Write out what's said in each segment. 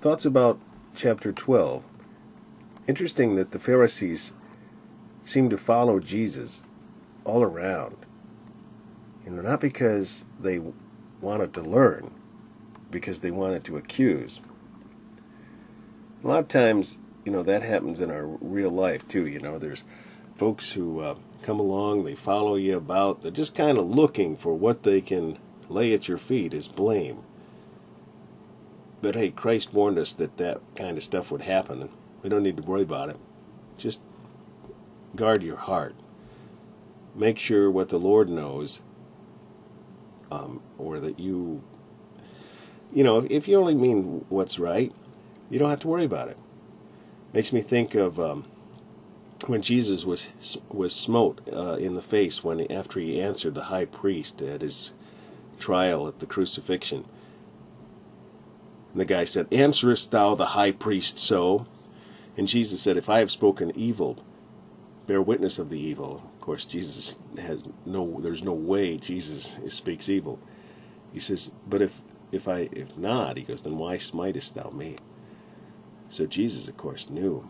thoughts about chapter 12. Interesting that the Pharisees seem to follow Jesus all around. Not because they wanted to learn, because they wanted to accuse. A lot of times, that happens in our real life too. There's folks who come along, they follow you about, they're just kind of looking for what they can lay at your feet as blame. But hey, Christ warned us that that kind of stuff would happen, and we don't need to worry about it. Just guard your heart. Make sure what the Lord knows, or that if you only mean what's right, you don't have to worry about it. Makes me think of when Jesus was smote in the face after he answered the high priest at his trial at the crucifixion. And the guy said, "Answerest thou the high priest so?" And Jesus said, "If I have spoken evil, bear witness of the evil." Of course, there's no way Jesus speaks evil. He says, "But if not," he goes, "then why smitest thou me?" So Jesus, of course, knew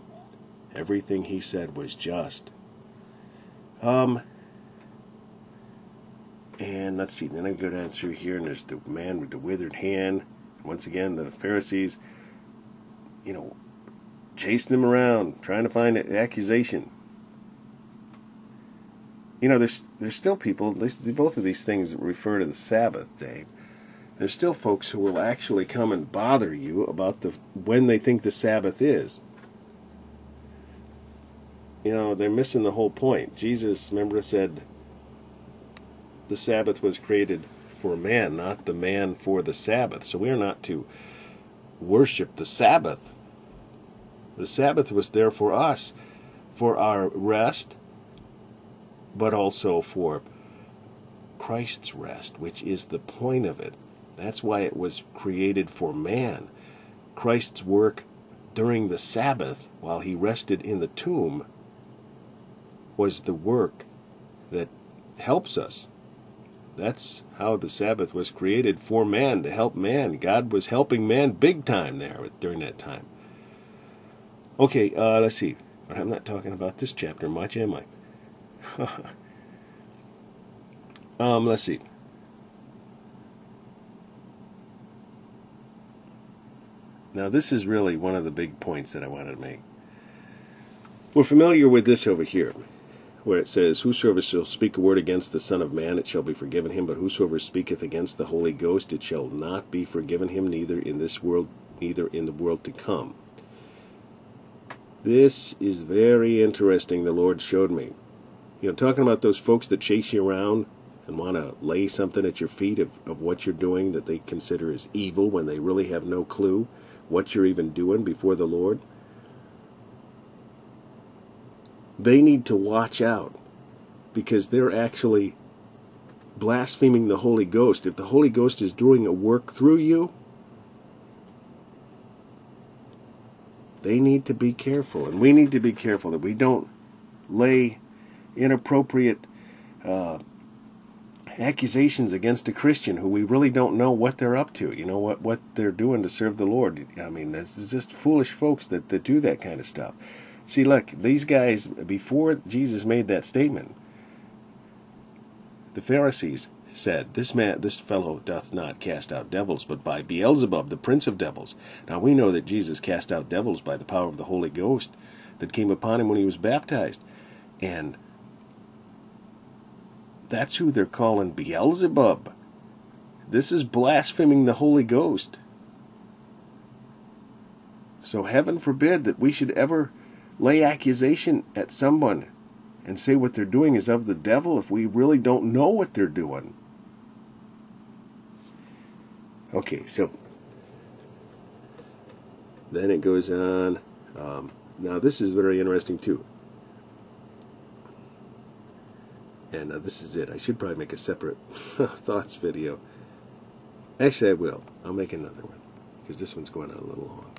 everything he said was just. And let's see, then I go down through here, and there's the man with the withered hand. Once again, the Pharisees, chasing him around, trying to find an accusation. There's still people, at least both of these things refer to the Sabbath day. There's still folks who will actually come and bother you about when they think the Sabbath is. They're missing the whole point. Jesus, remember, said the Sabbath was created for man, not the man for the Sabbath. So we are not to worship the Sabbath. The Sabbath was there for us, for our rest, but also for Christ's rest, which is the point of it. That's why it was created for man. Christ's work during the Sabbath, while he rested in the tomb, was the work that helps us. That's how the Sabbath was created, for man, to help man. God was helping man big time there during that time. Okay, let's see. I'm not talking about this chapter much, am I? Let's see. Now, this is really one of the big points that I wanted to make. We're familiar with this over here, where it says, "Whosoever shall speak a word against the Son of Man, it shall be forgiven him. But whosoever speaketh against the Holy Ghost, it shall not be forgiven him, neither in this world, neither in the world to come." This is very interesting, the Lord showed me. Talking about those folks that chase you around and want to lay something at your feet of what you're doing that they consider as evil when they really have no clue what you're even doing before the Lord. They need to watch out, because they're actually blaspheming the Holy Ghost. If the Holy Ghost is doing a work through you, they need to be careful, and we need to be careful that we don't lay inappropriate accusations against a Christian who we really don't know what they're up to, what they're doing to serve the Lord. I mean, there's just foolish folks that do that kind of stuff. See, look, these guys, before Jesus made that statement, the Pharisees said, this fellow doth not cast out devils, but by Beelzebub, the prince of devils. Now we know that Jesus cast out devils by the power of the Holy Ghost that came upon him when he was baptized. And that's who they're calling Beelzebub. This is blaspheming the Holy Ghost. So heaven forbid that we should ever lay accusation at someone and say what they're doing is of the devil if we really don't know what they're doing. Okay, so then it goes on. Now this is very interesting too. And this is it. I should probably make a separate thoughts video. Actually, I will. I'll make another one, because this one's going on a little long.